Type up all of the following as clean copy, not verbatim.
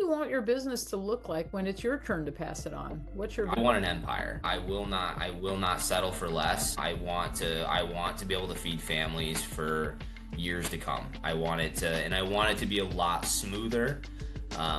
you want your business to look like when it's your turn to pass it on? What's your I want an empire. I will not settle for less. I want to be able to feed families for years to come. I want it to be a lot smoother.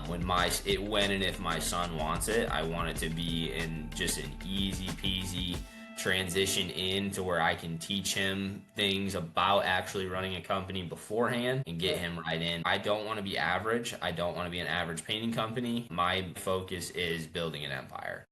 When and if my son wants it, I want it to be in just an easy peasy transition in to where I can teach him things about actually running a company beforehand and get him right in. I don't want to be average. I don't want to be an average painting company. My focus is building an empire.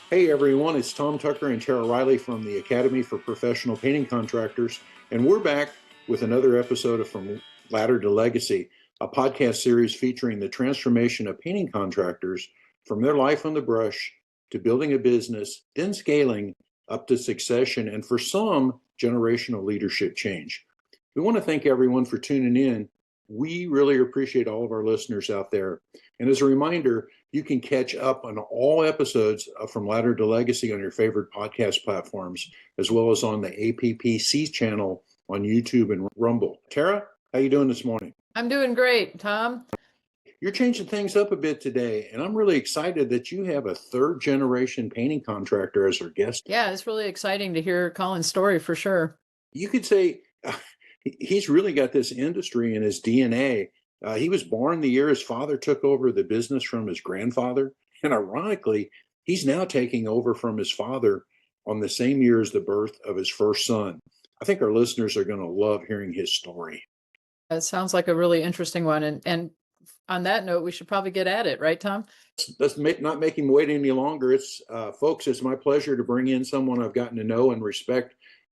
Hey everyone, it's Tom Tucker and Tara Riley from the Academy for Professional Painting Contractors, and we're back with another episode of From Ladder to Legacy, a podcast series featuring the transformation of painting contractors from their life on the brush to building a business, then scaling up to succession, and for some, generational leadership change. We want to thank everyone for tuning in. We really appreciate all of our listeners out there. And as a reminder, you can catch up on all episodes of From Ladder to Legacy on your favorite podcast platforms, as well as on the APPC channel on YouTube and Rumble. Tara, how you doing this morning? I'm doing great, Tom. You're changing things up a bit today, and I'm really excited that you have a third generation painting contractor as our guest. Yeah, it's really exciting to hear Colin's story for sure. You could say he's really got this industry in his DNA. He was born the year his father took over the business from his grandfather. And ironically, he's now taking over from his father on the same year as the birth of his first son. I think our listeners are going to love hearing his story. It sounds like a really interesting one. And on that note, we should probably get at it, right, Tom? Let's not make him wait any longer. Folks, it's my pleasure to bring in someone I've gotten to know and respect.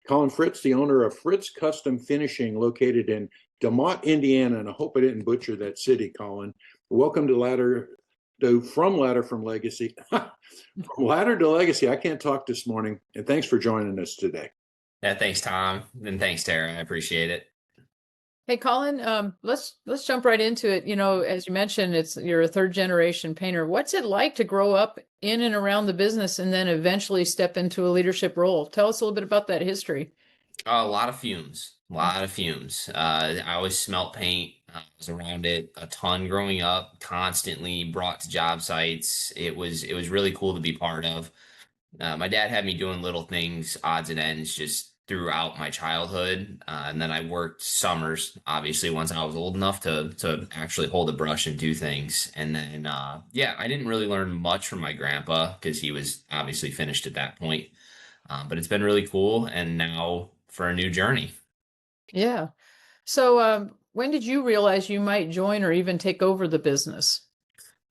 Colin Fritts, the owner of Fritts Custom Finishing, located in DeMotte, Indiana, and I hope I didn't butcher that city, Colin. Welcome to From Ladder to Legacy. From Ladder to Legacy. I can't talk this morning, and thanks for joining us today. Yeah, thanks, Tom, and thanks, Tara. I appreciate it. Hey, Colin, let's jump right into it. You know, as you mentioned, you're a third generation painter. What's it like to grow up in and around the business and then eventually step into a leadership role? Tell us a little bit about that history. A lot of fumes. I always smelt paint. I was around it a ton growing up, constantly brought to job sites. It was really cool to be part of. My dad had me doing little things, odds and ends, just throughout my childhood. And then I worked summers, obviously, once I was old enough to actually hold a brush and do things. And then, I didn't really learn much from my grandpa because he was obviously finished at that point. But it's been really cool. And now for a new journey. Yeah. So when did you realize you might join or even take over the business?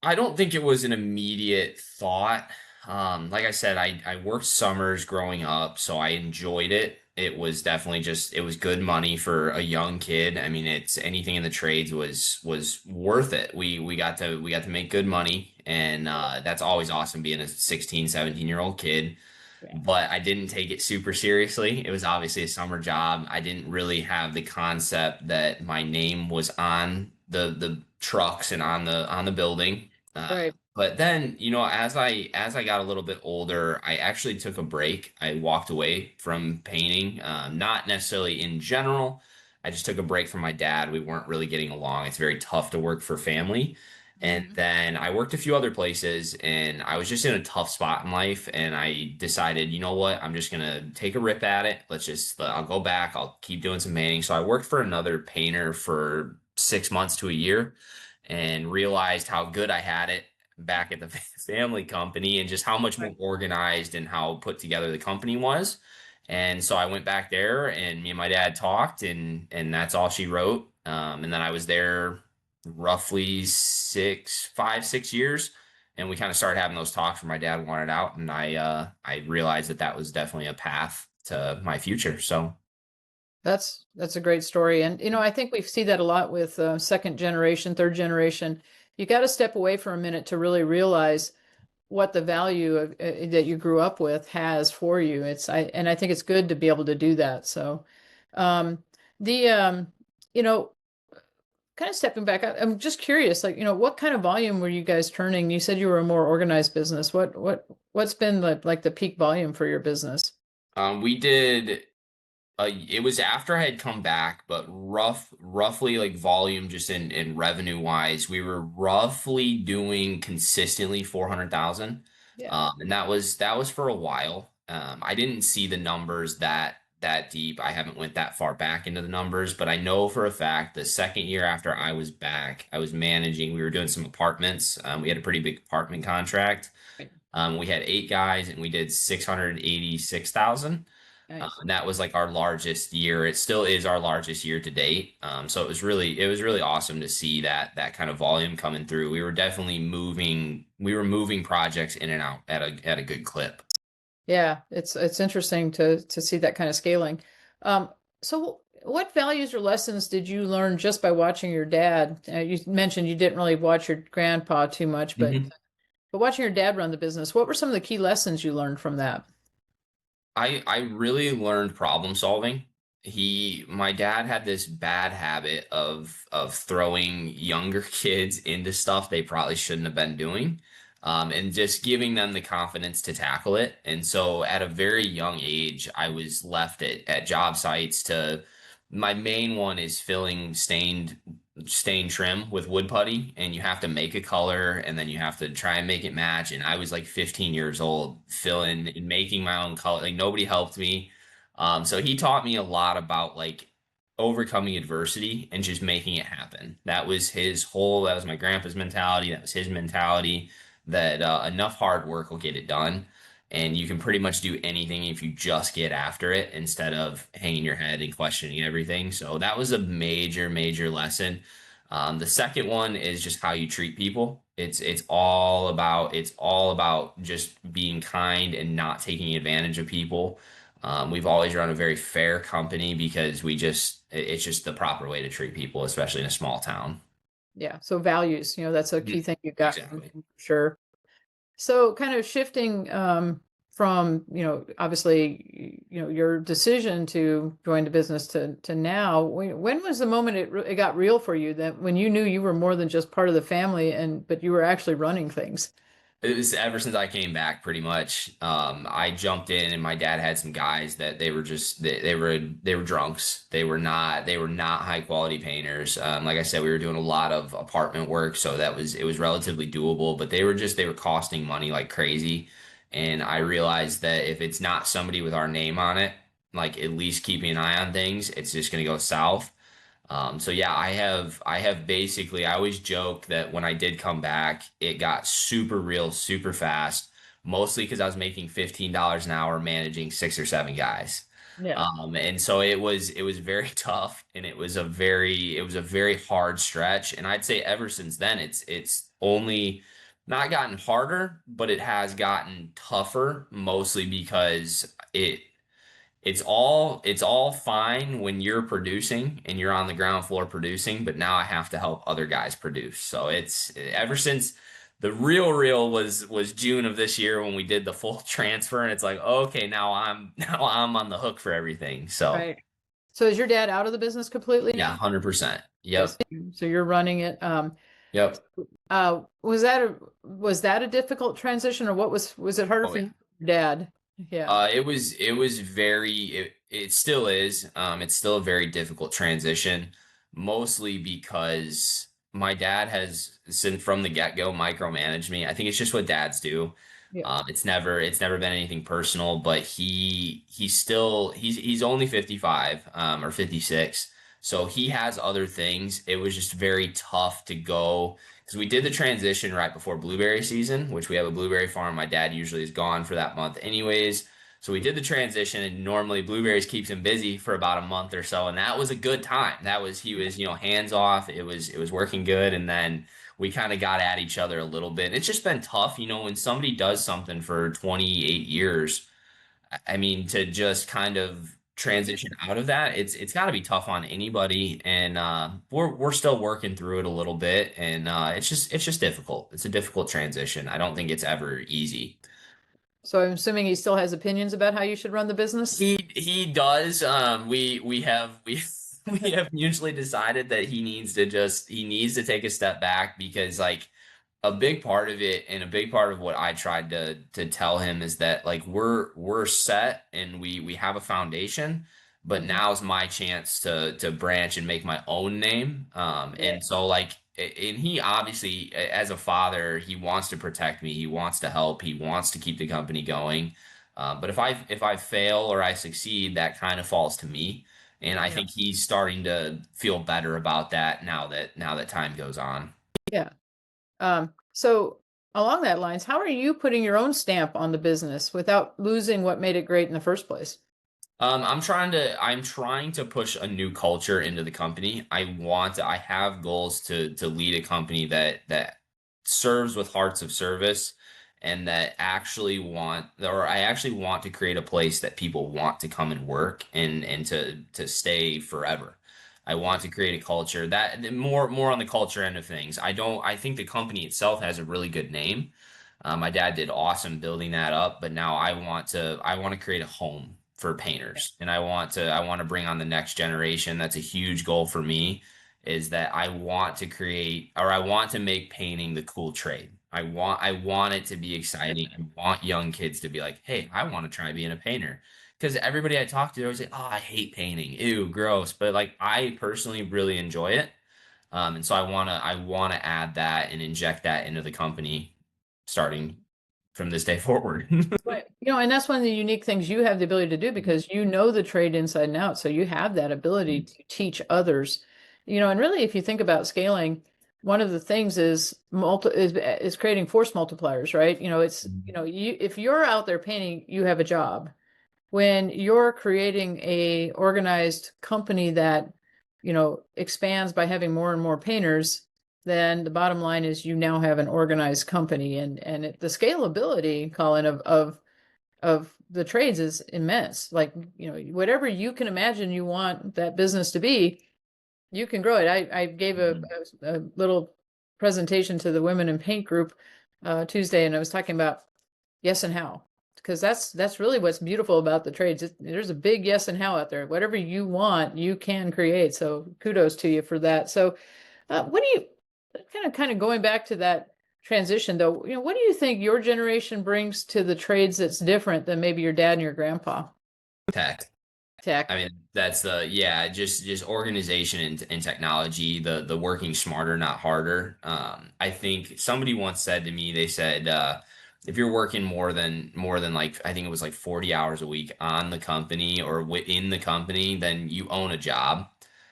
I don't think it was an immediate thought. Like I said, I worked summers growing up, so I enjoyed it. It was definitely it was good money for a young kid. I mean, it's anything in the trades was worth it. We got to make good money, and that's always awesome being a 16, 17-year-old kid. Yeah. But I didn't take it super seriously. It was obviously a summer job. I didn't really have the concept that my name was on the trucks and on the building. Right. But then, as I got a little bit older, I actually took a break. I walked away from painting, not necessarily in general. I just took a break from my dad. We weren't really getting along. It's very tough to work for family. And then I worked a few other places, and I was just in a tough spot in life. And I decided, you know what? I'm just gonna take a rip at it. I'll go back. I'll keep doing some painting. So I worked for another painter for 6 months to a year, and realized how good I had it back at the family company and just how much more organized and how put together the company was. And so I went back there, and me and my dad talked, and that's all she wrote. And then I was there roughly 6 years, and we kind of started having those talks where my dad wanted out, and I realized that was definitely a path to my future. So That's a great story. And, I think we see that a lot with second generation, third generation. You got to step away for a minute to really realize what the value of, that you grew up with has for you. And I think it's good to be able to do that. So, um, the, kind of stepping back, I'm just curious, like, what kind of volume were you guys turning? You said you were a more organized business. What's been like the peak volume for your business? we did It was after I had come back, but roughly like volume just in revenue wise, we were roughly doing consistently 400,000. Yeah. And that was for a while. I didn't see the numbers that deep. I haven't went that far back into the numbers, but I know for a fact the second year after I was back, I was managing, we were doing some apartments. We had a pretty big apartment contract. Right. We had 8 guys and we did 686,000. Nice. And that was like our largest year. It still is our largest year to date. So it was really awesome to see that kind of volume coming through. We were definitely moving projects in and out at a good clip. Yeah, it's interesting to see that kind of scaling. So what values or lessons did you learn just by watching your dad? You mentioned you didn't really watch your grandpa too much, but watching your dad run the business, what were some of the key lessons you learned from that? I really learned problem solving. My dad had this bad habit of throwing younger kids into stuff they probably shouldn't have been doing, and just giving them the confidence to tackle it. And so at a very young age, I was left at job sites to, my main one is filling stained trim with wood putty, and you have to make a color and then you have to try and make it match. And I was like 15 years old filling and making my own color. Like nobody helped me. So he taught me a lot about like overcoming adversity and just making it happen. That was my grandpa's mentality. That was his mentality, that enough hard work will get it done. And you can pretty much do anything if you just get after it instead of hanging your head and questioning everything. So that was a major, major lesson. The second one is just how you treat people. It's all about just being kind and not taking advantage of people. We've always run a very fair company because it's just the proper way to treat people, especially in a small town. Yeah, so values, that's a key Mhm. thing you got from Exactly. him, for sure. So kind of shifting from, obviously, your decision to join the business to now, when was the moment it got real for you, that when you knew you were more than just part of the family but you were actually running things? It was ever since I came back, pretty much. I jumped in, and my dad had some guys that they were just they were drunks. They were not high quality painters. Like I said, we were doing a lot of apartment work, so it was relatively doable. But they were costing money like crazy, and I realized that if it's not somebody with our name on it, like at least keeping an eye on things, it's just gonna go south. So yeah, I have basically, I always joke that when I did come back, it got super real, super fast, mostly because I was making $15 an hour managing 6 or 7 guys. Yeah. And so it was very tough, and it was a very hard stretch. And I'd say ever since then, it's only not gotten harder, but it has gotten tougher, mostly because it's all fine when you're producing and you're on the ground floor producing, but now I have to help other guys produce. So it's ever since the real was June of this year when we did the full transfer, and it's like, okay, now I'm on the hook for everything. So Right. So is your dad out of the business completely yeah, now? 100%. Yes. Yep. So you're running it. Yep. Was that a difficult transition, or was it harder Oh for yeah. you, dad? Yeah. It was it still is. It's still a very difficult transition, mostly because my dad has, since from the get-go, micromanaged me. I think it's just what dads do. Yeah. It's never been anything personal, but he's only 55, or 56. So he has other things. It was just very tough to go because we did the transition right before blueberry season, which we have a blueberry farm. My dad usually is gone for that month anyways. So we did the transition, and normally blueberries keeps him busy for about a month or so, and that was a good time. He was, hands off. It was working good, and then we kind of got at each other a little bit. It's just been tough, when somebody does something for 28 years. I mean, to just kind of transition out of that, it's got to be tough on anybody, and we're still working through it a little bit, and it's just difficult. It's a difficult transition. I don't think it's ever easy. So I'm assuming he still has opinions about how you should run the business? He does. We we have mutually decided that he needs to take a step back, because like a big part of it, and a big part of what I tried to tell him, is that like we're set and we have a foundation, but now's my chance to branch and make my own name. And so like, and he obviously, as a father, he wants to protect me. He wants to help. He wants to keep the company going. But if I fail or I succeed, that kind of falls to me. And I Yeah. think he's starting to feel better about that now that time goes on. Yeah. So along that lines, how are you putting your own stamp on the business without losing what made it great in the first place? I'm trying to push a new culture into the company. I have goals to lead a company that serves with hearts of service and that I actually want to create a place that people want to come and work and to stay forever. I want to create a culture that more on the culture end of things. I think the company itself has a really good name. My dad did awesome building that up, but now I want to create a home for painters, and I want to bring on the next generation. That's a huge goal for me, is that I want to make painting the cool trade. I want it to be exciting. I want young kids to be like, hey, I want to try being a painter. Because everybody I talk to, they always say, oh, I hate painting. Ew, gross. But like I personally really enjoy it. And so I wanna add that and inject that into the company starting from this day forward. Right. And that's one of the unique things you have the ability to do because you know the trade inside and out. So you have that ability to teach others. And really, if you think about scaling, one of the things is creating force multipliers, right? It's if you're out there painting, you have a job. When you're creating a organized company that expands by having more and more painters, then the bottom line is you now have an organized company, and the scalability, Colin, of the trades is immense. Like, whatever you can imagine you want that business to be, you can grow it. I gave a little presentation to the Women in Paint group Tuesday, and I was talking about yes and how, because that's really what's beautiful about the trades. There's a big yes and how out there. Whatever you want, you can create. So kudos to you for that. So what do you kind of going back to that transition though, what do you think your generation brings to the trades that's different than maybe your dad and your grandpa? Tech. Tech. I mean, that's just organization and technology, the working smarter, not harder. I think somebody once said to me, they said, if you're working more than like, I think it was like 40 hours a week on the company or within the company, then you own a job.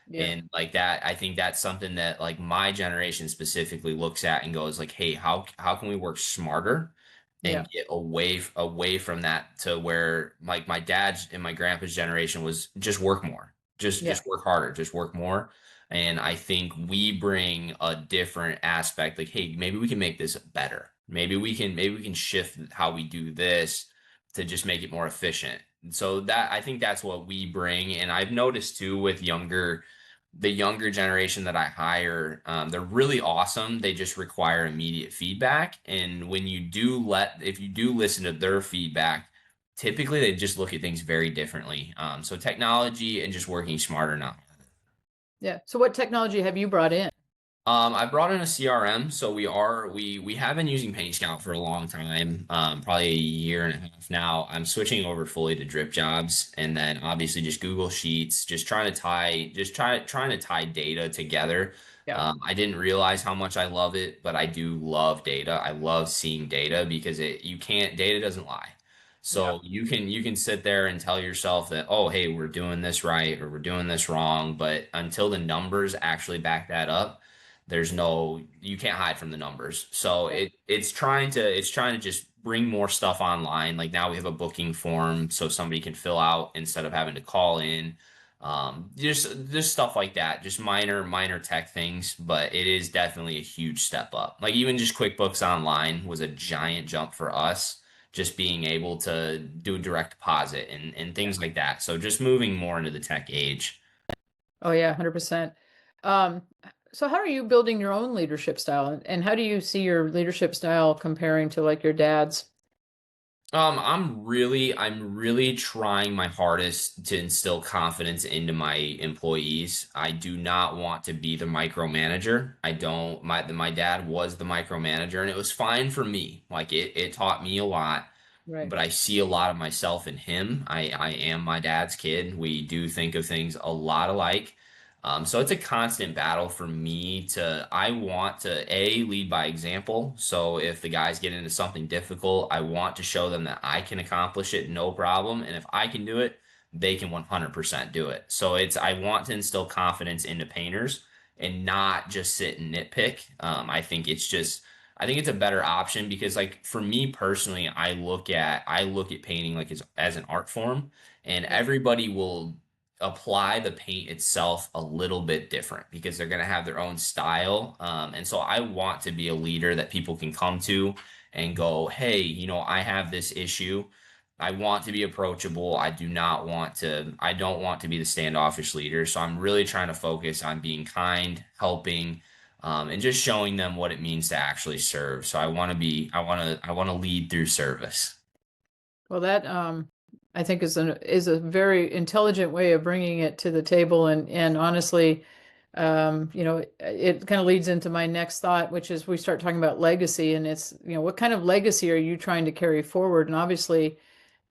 Yeah. And like that, I think that's something that like my generation specifically looks at and goes like, hey, how can we work smarter Yeah. and get away from that to where like my dad's and my grandpa's generation was just work more, Yeah. just work harder, just work more. And I think we bring a different aspect, like, hey, maybe we can make this better. Maybe we can shift how we do this to just make it more efficient. So that I think that's what we bring. And I've noticed too with the younger generation that I hire, they're really awesome. They just require immediate feedback. And if you do listen to their feedback, typically they just look at things very differently. So technology and just working smarter now. Yeah. So what technology have you brought in? I brought in a CRM, so we have been using Paint Scout for a long time, probably a year and a half now. I'm switching over fully to drip jobs, and then obviously just Google Sheets, trying to tie data together. Yeah. I didn't realize how much I love it, but I do love data. I love seeing data because data doesn't lie. Yeah. So you can sit there and tell yourself that, oh, hey, we're doing this right or we're doing this wrong, but until the numbers actually back that up, you can't hide from the numbers. So Yeah. it's trying to just bring more stuff online. Like now we have a booking form so somebody can fill out instead of having to call in. Just stuff like that, just minor tech things, but it is definitely a huge step up. Like even just QuickBooks Online was a giant jump for us, just being able to do direct deposit and Yeah. things like that. So just moving more into the tech age. Oh yeah, 100%. Um, so how are you building your own leadership style, and how do you see your leadership style comparing to like your dad's? I'm really trying my hardest to instill confidence into my employees. I do not want to be the micromanager. I don't, my dad was the micromanager and it was fine for me. Like it taught me a lot. Right. but I see a lot of myself in him. I am my dad's kid. We do think of things a lot alike. So it's a constant battle for me I want to lead by example. So if the guys get into something difficult, I want to show them that I can accomplish it, no problem. And if I can do it, they can 100% do it. So I want to instill confidence into painters and not just sit and nitpick. I think it's a better option because like for me personally, I look at painting like as an art form, and Right. everybody will apply the paint itself a little bit different because they're going to have their own style. And so I want to be a leader that people can come to and go, hey, I have this issue. I want to be approachable. I don't want to be the standoffish leader. So I'm really trying to focus on being kind, helping, and just showing them what it means to actually serve. So I want to lead through service. Well, that I think is a very intelligent way of bringing it to the table, and honestly, it kind of leads into my next thought, which is we start talking about legacy, and it's what kind of legacy are you trying to carry forward? And obviously,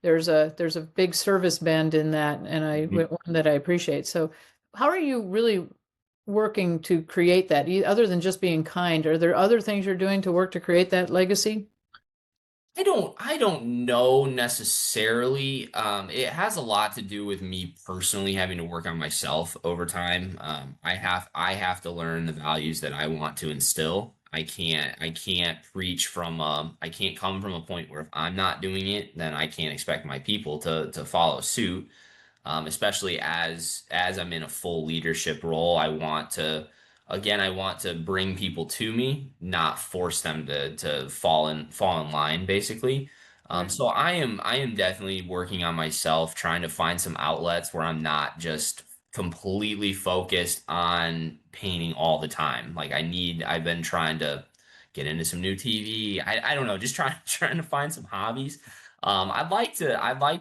there's a big service bend in that, and Mhm. one that I appreciate. So, how are you really working to create that, other than just being kind? Are there other things you're doing to work to create that legacy? I don't know necessarily. It has a lot to do with me personally having to work on myself over time. I have to learn the values that I want to instill. I can't I can't come from a point where if I'm not doing it, then I can't expect my people to follow suit. Especially as I'm in a full leadership role. I want to bring people to me, not force them to fall in line, basically. Right. So I am definitely working on myself, trying to find some outlets where I'm not just completely focused on painting all the time. I've been trying to get into some new TV. I don't know, just trying to find some hobbies. I'd like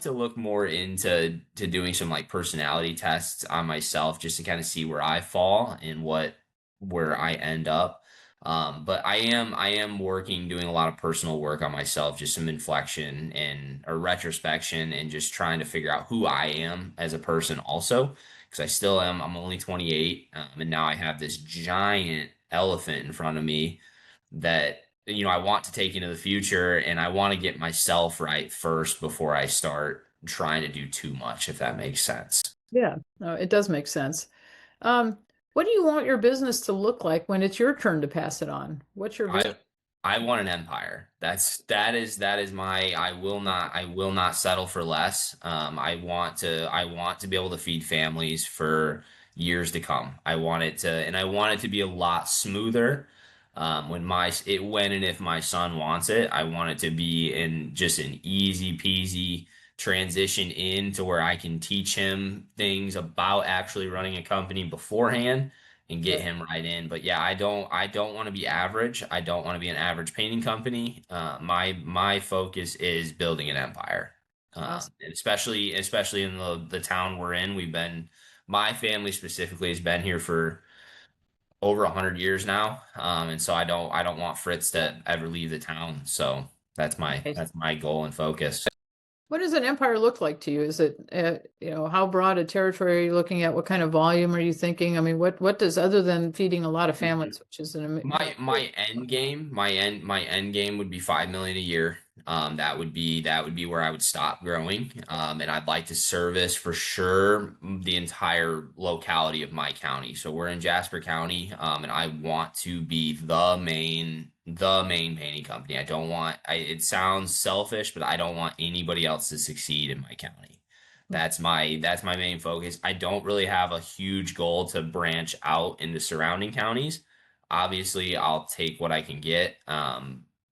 to look more into doing some like personality tests on myself just to kind of see where I fall and where I end up. But I am doing a lot of personal work on myself, just some inflection and or retrospection, and just trying to figure out who I am as a person also, because I still am. I'm only 28, and now I have this giant elephant in front of me that I want to take into the future, and I want to get myself right first before I start trying to do too much, if that makes sense. Yeah, no, it does make sense. Um, what do you want your business to look like when it's your turn to pass it on? What's your vision? I I want an empire. That is my I will not settle for less. I want to be able to feed families for years to come. I want it to be a lot smoother. When and if my son wants it, I want it to be in just an easy peasy transition into where I can teach him things about actually running a company beforehand and get Right. him right in. But yeah, I don't want to be average. I don't want to be an average painting company. My focus is building an empire. Awesome. And especially in the town we're in. My family specifically has been here for over 100 years now. And so I don't want Fritz to ever leave the town. So Nice. that's my goal and focus. What does an empire look like to you? Is it, how broad a territory are you looking at? What kind of volume are you thinking? I mean, what does, other than feeding a lot of families, which is My end game would be 5 million a year. That would be where I would stop growing. And I'd like to service for sure the entire locality of my county. So we're in Jasper County, and I want to be the main painting company. It sounds selfish, but I don't want anybody else to succeed in my county. That's my main focus. I don't really have a huge goal to branch out into surrounding counties. Obviously, I'll take what I can get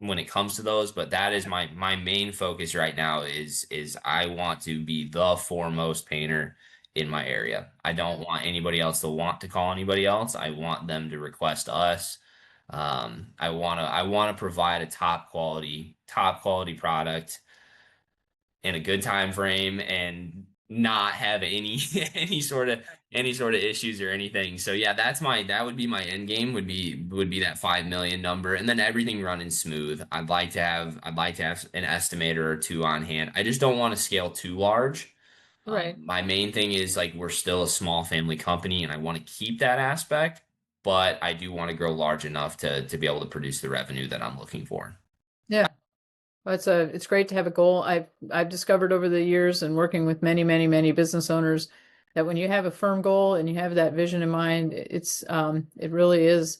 when it comes to those, but that is my main focus right now is I want to be the foremost painter in my area. I don't want anybody else to want to call anybody else. I want them to request us. I want to provide a top quality product in a good time frame, and not have any any sort of issues or anything. So yeah, that would be my end game, would be that 5 million number, and then everything running smooth. I'd like to have an estimator or two on hand. I just don't want to scale too large. Right. My main thing is like we're still a small family company, and I want to keep that aspect, but I do want to grow large enough to be able to produce the revenue that I'm looking for. Yeah. Well, it's great to have a goal. I've discovered over the years and working with many, many, many business owners that when you have a firm goal and you have that vision in mind, it really is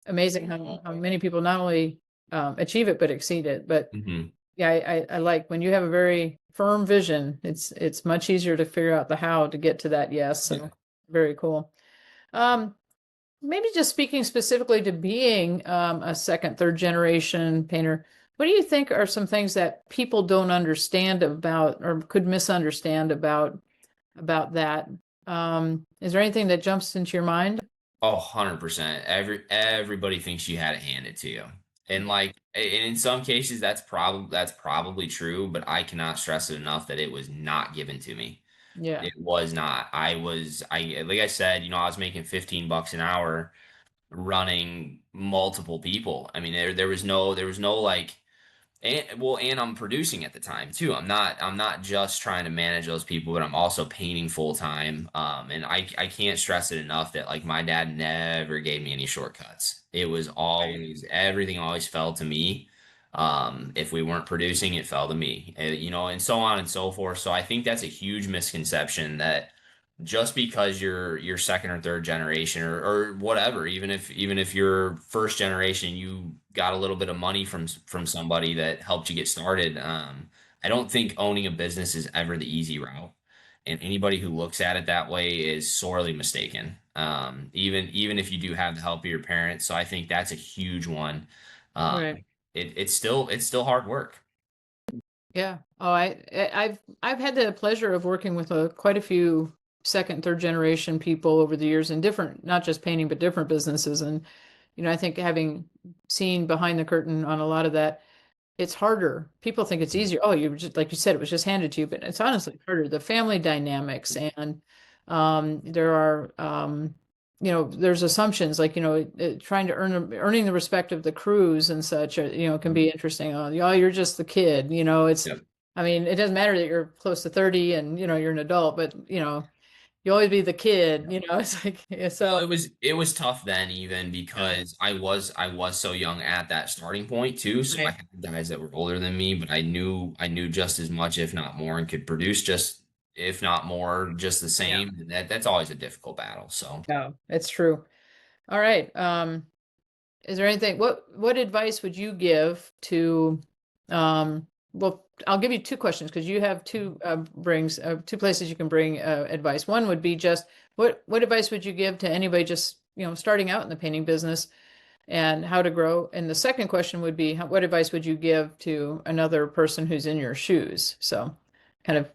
amazing how many people not only achieve it but exceed it. But Hmm. yeah, I like when you have a very firm vision, it's much easier to figure out the how to get to that yes. So very cool. Um, Maybe just speaking specifically to being a second, third generation painter, what do you think are some things that people don't understand about or could misunderstand about that? Is there anything that jumps into your mind? Oh, 100%. Everybody thinks you had it handed to you. And like and in some cases that's probably true, but I cannot stress it enough that it was not given to me. Yeah, It was not. I like I said, I was making $15 an hour running multiple people. I mean, there was no like and I'm producing at the time too. I'm not just trying to manage those people, but I'm also painting full time. And I can't stress it enough that like my dad never gave me any shortcuts. It was always everything always fell to me. If we weren't producing, it fell to me. And so on and so forth. So I think that's a huge misconception that just because you're second or third generation or whatever, even if you're first generation, you got a little bit of money from somebody that helped you get started. I don't think owning a business is ever the easy route, and anybody who looks at it that way is sorely mistaken. Even if you do have the help of your parents, so I think that's a huge one. right. It's still hard work. Yeah. Oh, I've had the pleasure of working with quite a few second, third generation people over the years in different, not just painting, but different businesses. And, I think having seen behind the curtain on a lot of that, it's harder. People think it's easier. Oh, you were just like you said, it was just handed to you, but it's honestly harder. The family dynamics and there are there's assumptions like trying to earning the respect of the crews and such. Can be interesting. Oh, you're just the kid. It's. Yep. I mean, it doesn't matter that you're close to 30 and you're an adult, but you always be the kid. It's like yeah, Well, so. it was tough then even Yeah. because I was so young at that starting point too. So I Right. had guys that were older than me, but I knew just as much, if not more, and could produce just if not more, just the Yeah. same. And that's always a difficult battle. So No, it's true. All right. Is there anything, what advice would you give to, well, I'll give you two questions because you have two places you can bring advice. One would be just what advice would you give to anybody just, starting out in the painting business and how to grow? And the second question would be, what advice would you give to another person who's in your shoes? So kind of,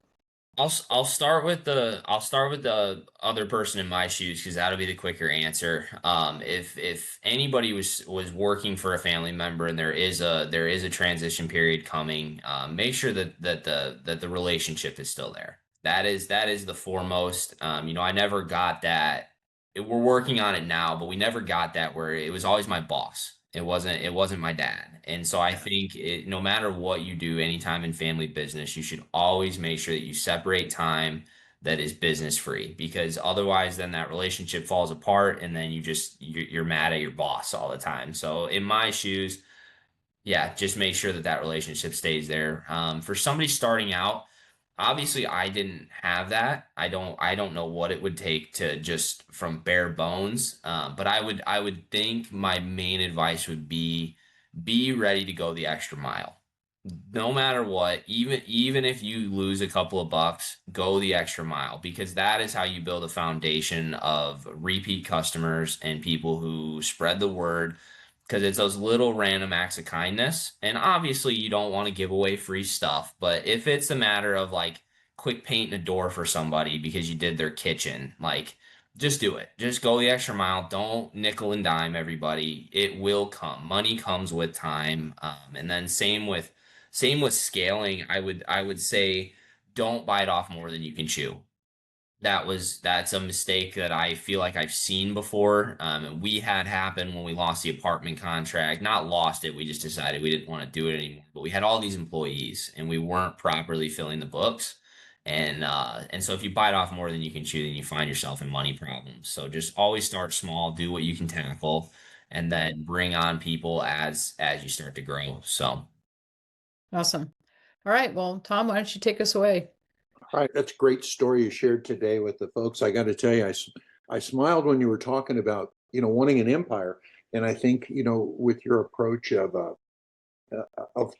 I'll start with the other person in my shoes because that'll be the quicker answer. If anybody was working for a family member and there is a transition period coming, make sure that the relationship is still there. That is the foremost. I never got that. We're working on it now, but we never got that where it was always my boss. It wasn't my dad. And so I think no matter what you do, anytime in family business, you should always make sure that you separate time that is business free because otherwise then that relationship falls apart and then you're mad at your boss all the time. So in my shoes, yeah, just make sure that relationship stays there. For somebody starting out, obviously I didn't have that. I don't know what it would take to just from bare bones. But I would think my main advice would be ready to go the extra mile. No matter what, even if you lose a couple of bucks, go the extra mile because that is how you build a foundation of repeat customers and people who spread the word because it's those little random acts of kindness. And obviously, you don't want to give away free stuff, but if it's a matter of like quick painting a door for somebody because you did their kitchen, like just do it. Just go the extra mile. Don't nickel and dime everybody. It will come. Money comes with time. And then same with scaling. I would say don't bite off more than you can chew. That's a mistake that I feel like I've seen before. And we had happen when we lost the apartment contract. Not lost it, we just decided we didn't want to do it anymore. But we had all these employees and we weren't properly filling the books. And so if you bite off more than you can chew, then you find yourself in money problems. So just always start small, do what you can tackle, and then bring on people as you start to grow. So Awesome. All right. Well, Tom, why don't you take us away? All right, that's a great story you shared today with the folks. I got to tell you, I smiled when you were talking about, wanting an empire. And I think, with your approach of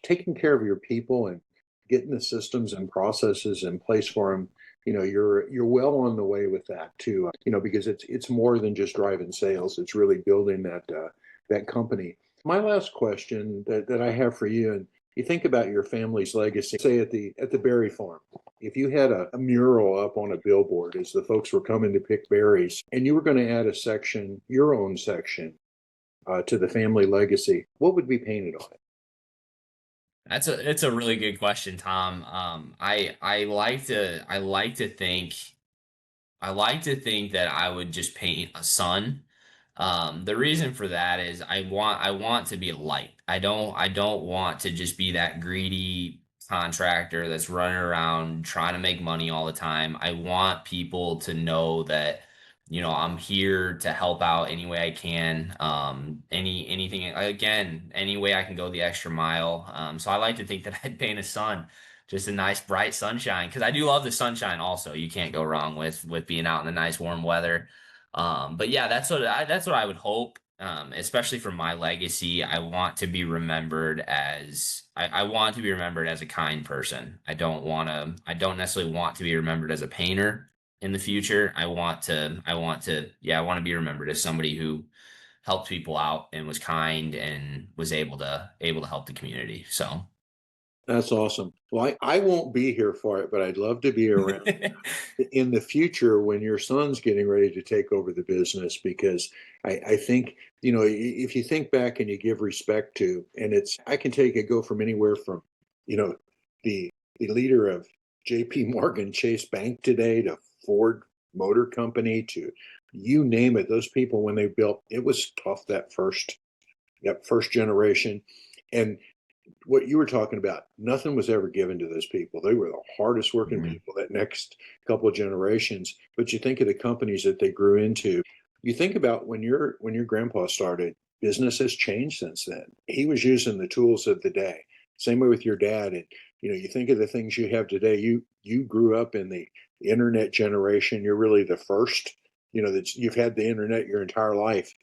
taking care of your people and getting the systems and processes in place for them, you're well on the way with that too. Because it's more than just driving sales. It's really building that company. My last question that I have for you, and you think about your family's legacy, say at the berry farm. If you had a mural up on a billboard as the folks were coming to pick berries, and you were going to add a section, your own section, to the family legacy, what would be painted on it? it's a really good question, Tom. I like to think that I would just paint a sun. The reason for that is I want to be a light. I don't want to just be that greedy contractor that's running around trying to make money all the time. I want people to know that, I'm here to help out any way I can. Anything, again, any way I can go the extra mile. So I like to think that I'd paint a sun, just a nice bright sunshine, because I do love the sunshine also. You can't go wrong with being out in the nice warm weather. But yeah, that's what I would hope. Especially for my legacy, I want to be remembered as a kind person. I don't necessarily want to be remembered as a painter in the future. I want to be remembered as somebody who helped people out and was kind and was able to help the community. So That's awesome. Well, I won't be here for it, but I'd love to be around in the future when your son's getting ready to take over the business, because I think, if you think back and you give respect to, and I can take it, go from anywhere from, you know, the leader of JP Morgan Chase Bank today to Ford Motor Company to you name it, those people, when they built, it was tough, that first generation. And what you were talking about, nothing was ever given to those people. They were the hardest working people that next couple of generations. But you think of the companies that they grew into. You think about when your grandpa started, business has changed since then. He was using the tools of the day. Same way with your dad. And you think of the things you have today. You grew up in the internet generation. You're really the first, that you've had the internet your entire life.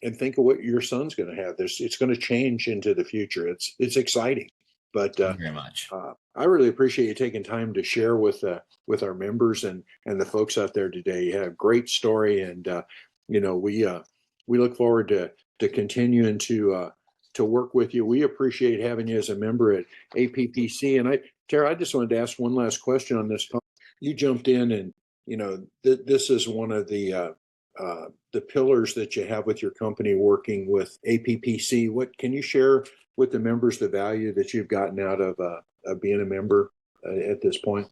And think of what your son's going to have. It's going to change into the future. It's exciting, but thank you very much. I really appreciate you taking time to share with our members and the folks out there today. You had a great story, and we look forward to continuing to work with you. We appreciate having you as a member at APPC. And Tara, I just wanted to ask one last question on this. You jumped in, and this is one of the pillars that you have with your company working with APPC. What can you share with the members, the value that you've gotten out of being a member at this point?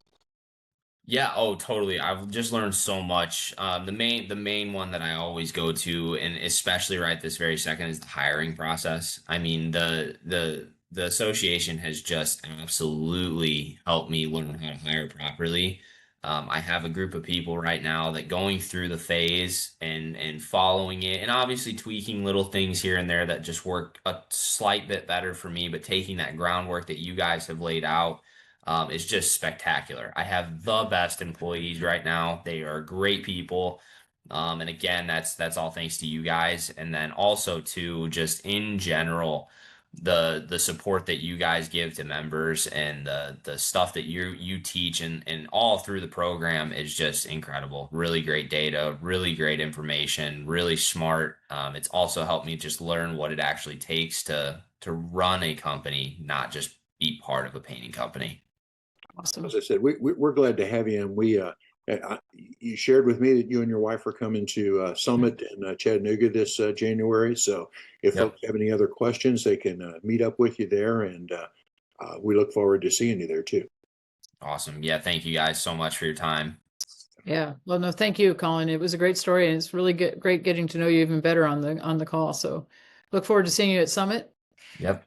Yeah, oh, totally. I've just learned so much. The main one that I always go to, and especially right this very second, is the hiring process. I mean, the association has just absolutely helped me learn how to hire properly. I have a group of people right now that going through the phase and following it, and obviously tweaking little things here and there that just work a slight bit better for me, but taking that groundwork that you guys have laid out is just spectacular. I have the best employees right now. They are great people. And again, that's all thanks to you guys. And then also to just in general, the support that you guys give to members and the stuff that you teach and all through the program is just incredible. Really great data, really great information, really smart. It's also helped me just learn what it actually takes to run a company, not just be part of a painting company. Awesome. As I said, we're glad to have you, and you shared with me that you and your wife are coming to Summit in Chattanooga this January. So if Yep. folks have any other questions, they can meet up with you there, and we look forward to seeing you there too. Awesome. Yeah. Thank you guys so much for your time. Yeah. Well, no, thank you, Colin. It was a great story, and it's really great getting to know you even better on the call. So look forward to seeing you at Summit. Yep.